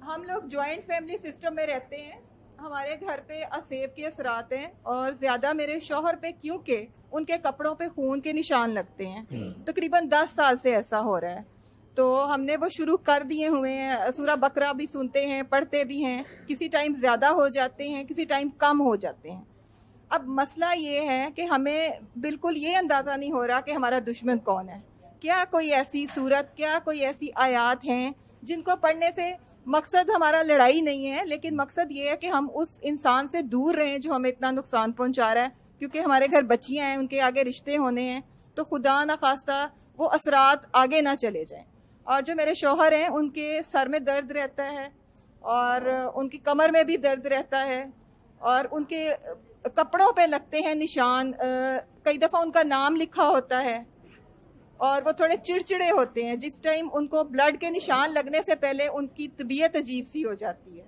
ہم لوگ joint family system میں رہتے ہیں. ہمارے گھر پہ اسیب کے اثرات ہیں اور زیادہ میرے شوہر پہ کیونکہ ان کے کپڑوں پہ خون کے نشان لگتے ہیں. تقریباً 10 سال سے ایسا ہو رہا ہے. تو ہم نے وہ شروع کر دیے ہوئے ہیں. سورہ بقرہ بھی سنتے ہیں, پڑھتے بھی ہیں. کسی ٹائم زیادہ ہو جاتے ہیں, کسی ٹائم کم ہو جاتے ہیں. اب مسئلہ یہ ہے کہ ہمیں بالکل یہ اندازہ نہیں ہو رہا کہ ہمارا دشمن کون ہے. کیا کوئی ایسی صورت, کیا کوئی ایسی آیات ہیں جن کو پڑھنے سے مقصد ہمارا لڑائی نہیں ہے, لیکن مقصد یہ ہے کہ ہم اس انسان سے دور رہیں جو ہمیں اتنا نقصان پہنچا رہا ہے, کیونکہ ہمارے گھر بچیاں ہیں, ان کے آگے رشتے ہونے ہیں, تو خدا نخواستہ وہ اثرات آگے نہ چلے جائیں. اور جو میرے شوہر ہیں ان کے سر میں درد رہتا ہے اور ان کی کمر میں بھی درد رہتا ہے اور ان کے کپڑوں پہ لگتے ہیں نشان. کئی دفعہ ان کا نام لکھا ہوتا ہے اور وہ تھوڑے چڑچڑے ہوتے ہیں. جس ٹائم ان کو بلڈ کے نشان لگنے سے پہلے ان کی طبیعت عجیب سی ہو جاتی ہے.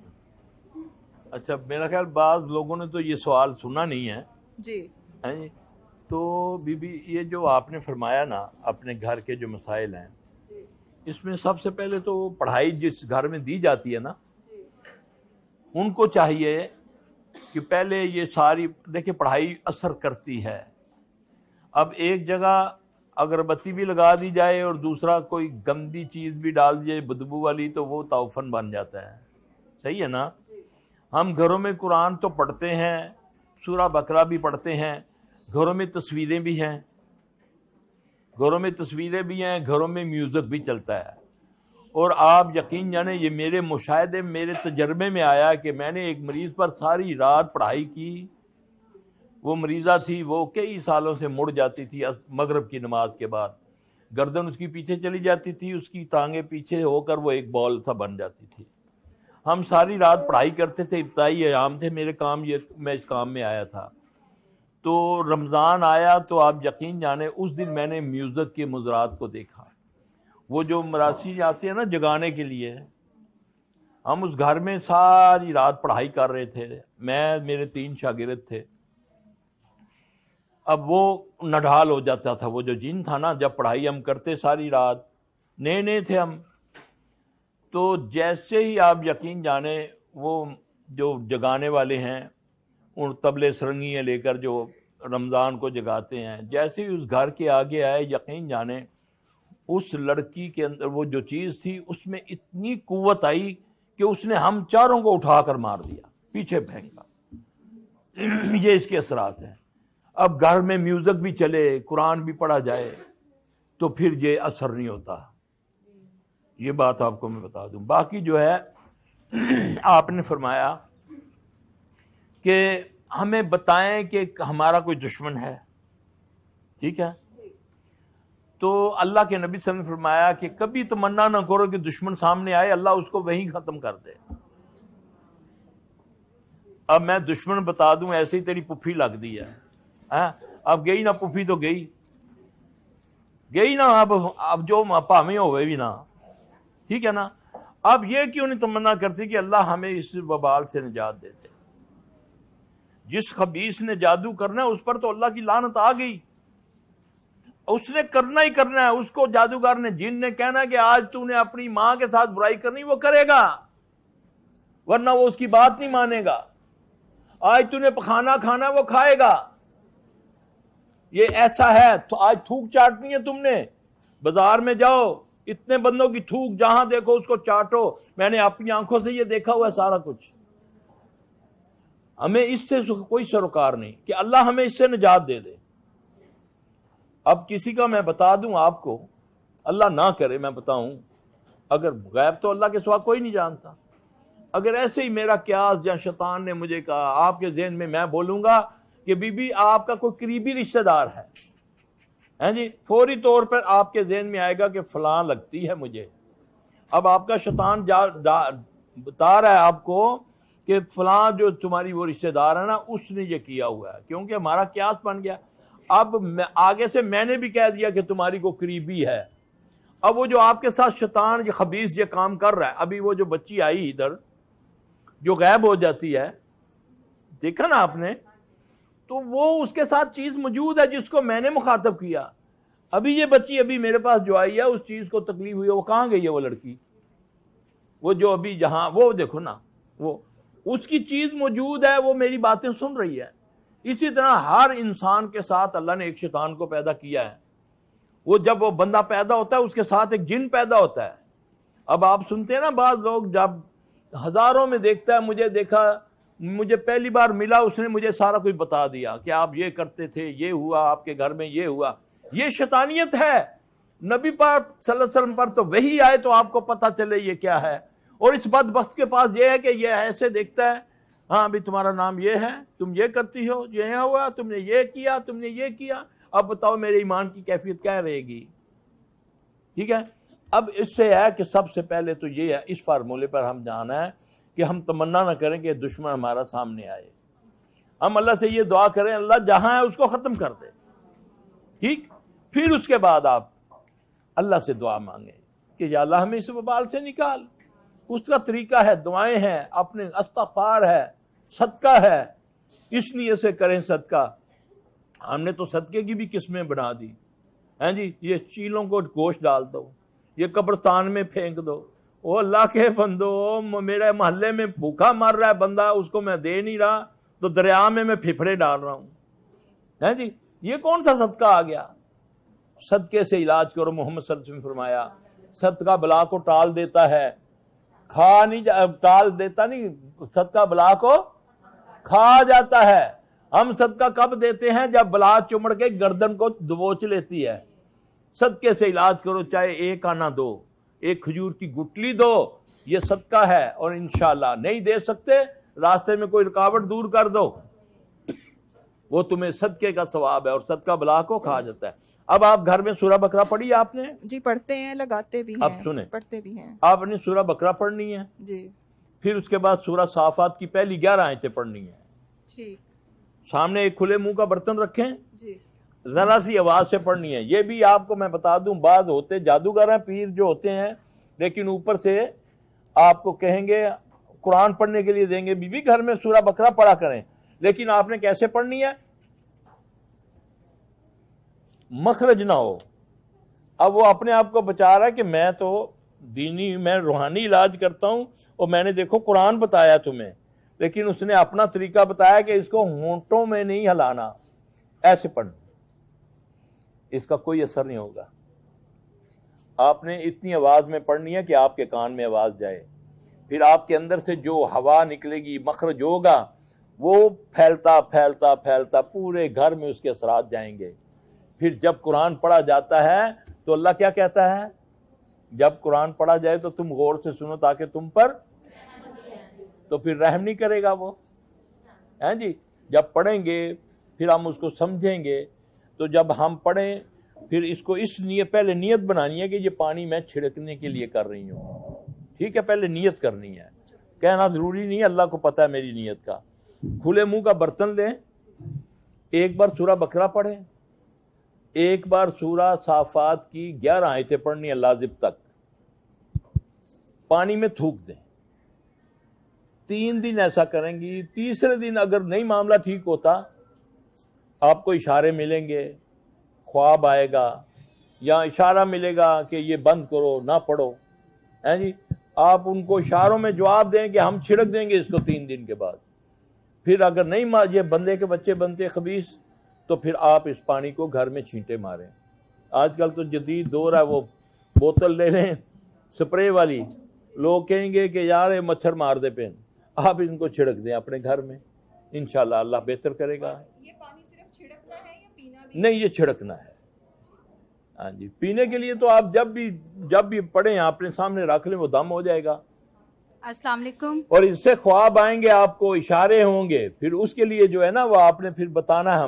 اچھا, میرا خیال بعض لوگوں نے تو یہ سوال سنا نہیں ہے. جی تو بی بی, یہ جو آپ نے فرمایا نا اپنے گھر کے جو مسائل ہیں, اس میں سب سے پہلے تو پڑھائی جس گھر میں دی جاتی ہے نا, ان کو چاہیے کہ پہلے یہ ساری دیکھیں پڑھائی اثر کرتی ہے. اب ایک جگہ اگربتی بھی لگا دی جائے اور دوسرا کوئی گندی چیز بھی ڈال دی جائے بدبو والی, تو وہ تعفن بن جاتا ہے. صحیح ہے نا. ہم گھروں میں قرآن تو پڑھتے ہیں, سورہ بقرہ بھی پڑھتے ہیں, گھروں میں تصویریں بھی ہیں, گھروں میں میوزک بھی چلتا ہے. اور آپ یقین جانیں, یہ میرے مشاہدے, میرے تجربے میں آیا کہ میں نے ایک مریض پر ساری رات پڑھائی کی. وہ مریضہ تھی, وہ کئی سالوں سے مڑ جاتی تھی مغرب کی نماز کے بعد, گردن اس کی پیچھے چلی جاتی تھی, اس کی ٹانگیں پیچھے ہو کر وہ ایک بال سا بن جاتی تھی. ہم ساری رات پڑھائی کرتے تھے, ابتدائی ایام تھے, میں اس کام میں آیا تھا. تو رمضان آیا تو آپ یقین جانیں اس دن میں نے میوزک کے مضرات کو دیکھا. وہ جو مراسی آتے ہیں نا جگانے کے لیے, ہم اس گھر میں ساری رات پڑھائی کر رہے تھے, میرے 3 شاگرد تھے. اب وہ نڈھال ہو جاتا تھا وہ جو جن تھا نا, جب پڑھائی ہم کرتے ساری رات, نئے تھے ہم. تو جیسے ہی آپ یقین جانیں وہ جو جگانے والے ہیں, ان طبلے سرنگیاں لے کر جو رمضان کو جگاتے ہیں, جیسے ہی اس گھر کے آگے آئے, یقین جانیں اس لڑکی کے اندر وہ جو چیز تھی اس میں اتنی قوت آئی کہ اس نے ہم چاروں کو اٹھا کر مار دیا, پیچھے پھینکا. یہ اس کے اثرات ہیں. اب گھر میں میوزک بھی چلے, قرآن بھی پڑھا جائے, تو پھر یہ اثر نہیں ہوتا. یہ بات آپ کو میں بتا دوں. باقی جو ہے آپ نے فرمایا کہ ہمیں بتائیں کہ ہمارا کوئی دشمن ہے, ٹھیک ہے. تو اللہ کے نبی صلی اللہ علیہ وسلم نے فرمایا کہ کبھی تمنا نہ کرو کہ دشمن سامنے آئے, اللہ اس کو وہیں ختم کر دے. اب میں دشمن بتا دوں, ایسے ہی تیری پھوپھی لگ دی ہے. اب گئی نا پھوپھی, تو گئی نا. اب جو پاویں ہوئے بھی نا, ٹھیک ہے نا. اب یہ کیوں نہیں تمنا کرتی کہ اللہ ہمیں اس وبال سے نجات دے دے. جس خبیث نے جادو کرنا ہے اس پر تو اللہ کی لعنت آ گئی. اس نے کرنا ہی کرنا ہے. اس کو جادوگر نے, جن نے کہنا کہ آج تو نے اپنی ماں کے ساتھ برائی کرنی, وہ کرے گا, ورنہ وہ اس کی بات نہیں مانے گا. آج تو نے پخانا کھانا, وہ کھائے گا. یہ ایسا ہے. تو آج تھوک چاٹنی ہے تم نے, بازار میں جاؤ, اتنے بندوں کی تھوک جہاں دیکھو اس کو چاٹو. میں نے اپنی آنکھوں سے یہ دیکھا ہوا ہے سارا کچھ. ہمیں اس سے کوئی سروکار نہیں کہ اللہ ہمیں اس سے نجات دے دے. اب کسی کا میں بتا دوں آپ کو, اللہ نہ کرے میں بتاؤں, اگر غیب تو اللہ کے سوا کوئی نہیں جانتا. اگر ایسے ہی میرا قیاس یا شیطان نے مجھے کہا آپ کے ذہن میں بولوں گا کہ بی بی آپ کا کوئی قریبی رشتہ دار ہے جی, فوری طور پر آپ کے ذہن میں آئے گا کہ فلاں لگتی ہے مجھے. اب آپ کا شیطان بتا رہا ہے آپ کو کہ فلاں جو تمہاری وہ رشتہ دار ہے نا, اس نے یہ کیا ہوا ہے, کیونکہ ہمارا قیاس بن گیا. اب آگے سے میں نے بھی کہہ دیا کہ تمہاری کو قریبی ہے. اب وہ جو آپ کے ساتھ شیطان یہ خبیث یہ کام کر رہا ہے, ابھی وہ جو بچی آئی ادھر جو غائب ہو جاتی ہے, دیکھا نا آپ نے, تو وہ اس کے ساتھ چیز موجود ہے جس کو میں نے مخاطب کیا. ابھی یہ بچی ابھی میرے پاس جو آئی ہے, اس چیز کو تکلیف ہوئی ہے, وہ کہاں گئی ہے وہ لڑکی, وہ جو ابھی جہاں وہ دیکھو نا، وہ اس کی چیز موجود ہے، وہ میری باتیں سن رہی ہے۔ اسی طرح ہر انسان کے ساتھ اللہ نے ایک شیطان کو پیدا کیا ہے۔ وہ جب وہ بندہ پیدا ہوتا ہے اس کے ساتھ ایک جن پیدا ہوتا ہے۔ اب آپ سنتے ہیں نا، بعض لوگ جب ہزاروں میں دیکھتا ہے، مجھے دیکھا، مجھے پہلی بار ملا، اس نے مجھے سارا کچھ بتا دیا کہ آپ یہ کرتے تھے، یہ ہوا، آپ کے گھر میں یہ ہوا۔ یہ شیطانیت ہے۔ نبی پاک صلی اللہ علیہ وسلم پر تو وحی آئے تو آپ کو پتہ چلے یہ کیا ہے۔ اور اس بدبخت کے پاس یہ ہے کہ یہ ایسے دیکھتا ہے، ہاں بھی تمہارا نام یہ ہے، تم یہ کرتی ہو، یہ ہوا، تم نے یہ کیا، تم نے یہ کیا، اب بتاؤ میرے ایمان کی کیفیت کیا رہے گی؟ ٹھیک ہے۔ اب اس سے ہے کہ سب سے پہلے تو یہ ہے، اس فارمولے پر ہم جانا ہے کہ ہم تمنا نہ کریں کہ دشمن ہمارا سامنے آئے۔ ہم اللہ سے یہ دعا کریں اللہ جہاں ہے اس کو ختم کر دے، ٹھیک؟ پھر اس کے بعد آپ اللہ سے دعا مانگیں کہ یا اللہ ہمیں اس وبال سے نکال۔ اس کا طریقہ ہے، دعائیں ہیں، اپنے استغفار ہے، صدقہ ہے، اس نیت سے کریں صدقہ۔ ہم نے تو صدقے کی بھی قسمیں بنا دی ہیں جی، یہ چیلوں کو گوشت ڈال دو، یہ قبرستان میں پھینک دو۔ او اللہ کے بندو، میرے محلے میں بھوکا مر رہا ہے بندہ، اس کو میں دے نہیں رہا تو دریا میں پھپھڑے ڈال رہا ہوں، ہیں جی، یہ کون سا صدقہ آ گیا؟ صدقے سے علاج کرو۔ محمد صلی اللہ علیہ وسلم نے فرمایا صدقہ بلا کو ٹال دیتا ہے، ٹال دیتا نہیں، صدقہ بلا کو کھا جاتا ہے۔ ہم صدقہ کب دیتے ہیں؟ جب بلا چمڑ کے گردن کو دبوچ لیتی ہے۔ صدقے سے علاج کرو، چاہے ایک آنا دو، ایک کھجور کی گٹلی دو، یہ صدقہ ہے۔ اور انشاءاللہ نہیں دے سکتے، راستے میں کوئی رکاوٹ دور کر دو، وہ تمہیں صدقے کا ثواب ہے، اور صدقہ بلا کو کھا جاتا ہے۔ اب آپ گھر میں سورہ بقرہ پڑھی آپ نے؟ جی پڑھتے ہیں، لگاتے بھی ہیں، اب سنیں، پڑھتے بھی ہیں۔ آپ نے سورہ بقرہ پڑھنی ہے، جی پھر اس کے بعد سورہ صافات کی پہلی 11 آیتیں پڑھنی ہیں۔ ٹھیک، سامنے ایک کھلے منہ کا برتن رکھیں، جی ذرا سی آواز سے پڑھنی ہے۔ یہ بھی آپ کو میں بتا دوں، بعض ہوتے جادوگر ہیں، پیر جو ہوتے ہیں، لیکن اوپر سے آپ کو کہیں گے قرآن پڑھنے کے لیے دیں گے، بی بی گھر میں سورہ بقرہ پڑھا کریں، لیکن آپ نے کیسے پڑھنی ہے؟ مخرج نہ ہو۔ اب وہ اپنے آپ کو بچا رہا ہے کہ میں تو دینی، میں روحانی علاج کرتا ہوں، اور میں نے دیکھو قرآن بتایا تمہیں، لیکن اس نے اپنا طریقہ بتایا کہ اس کو ہونٹوں میں نہیں ہلانا، ایسے پڑھنا، اس کا کوئی اثر نہیں ہوگا۔ آپ نے اتنی آواز میں پڑھنی ہے کہ آپ کے کان میں آواز جائے، پھر آپ کے اندر سے جو ہوا نکلے گی، مخرج ہوگا، وہ پھیلتا پھیلتا پھیلتا پورے گھر میں اس کے اثرات جائیں گے۔ پھر جب قرآن پڑھا جاتا ہے تو اللہ کیا کہتا ہے؟ جب قرآن پڑھا جائے تو تم غور سے سنو تاکہ تم پر، تو پھر رحم نہیں کرے گا وہ، ہیں جی۔ جب پڑھیں گے پھر ہم اس کو سمجھیں گے، تو جب ہم پڑھیں پھر اس کو اس نیت، پہلے نیت بنانی ہے کہ یہ پانی میں چھڑکنے کے لیے کر رہی ہوں، ٹھیک ہے؟ پہلے نیت کرنی ہے، کہنا ضروری نہیں ہے، اللہ کو پتہ ہے میری نیت کا۔ کھلے منہ کا برتن لیں، ایک بار سورہ بقرہ پڑھیں، ایک بار سورہ صافات کی 11 آیتیں پڑھنی ہے لازم تک، پانی میں تھوک دیں۔ 3 دن ایسا کریں گی، تیسرے دن اگر نہیں معاملہ ٹھیک ہوتا، آپ کو اشارے ملیں گے، خواب آئے گا یا اشارہ ملے گا کہ یہ بند کرو، نہ پڑھو، ہیں جی۔ آپ ان کو اشاروں میں جواب دیں کہ ہم چھڑک دیں گے اس کو 3 دن کے بعد۔ پھر اگر نہیں یہ بندے کے بچے بنتے خبیث، تو پھر آپ اس پانی کو گھر میں چھینٹے ماریں۔ آج کل تو جدید دور ہے، وہ بوتل لے لیں سپرے والی، لوگ کہیں گے کہ یار یہ مچھر مار دے پین، آپ ان کو چھڑک دیں اپنے گھر میں، انشاءاللہ اللہ بہتر کرے گا۔ یہ پانی صرف چھڑکنا ہے یا پینا بھی؟ نہیں، یہ چھڑکنا ہے، ہاں جی۔ پینے کے لیے تو آپ جب بھی پڑھیں اپنے سامنے رکھ لیں، وہ دم ہو جائے گا۔ السلام علیکم۔ اور اس سے خواب آئیں گے، آپ کو اشارے ہوں گے، پھر اس کے لیے جو ہے نا وہ آپ نے پھر بتانا ہے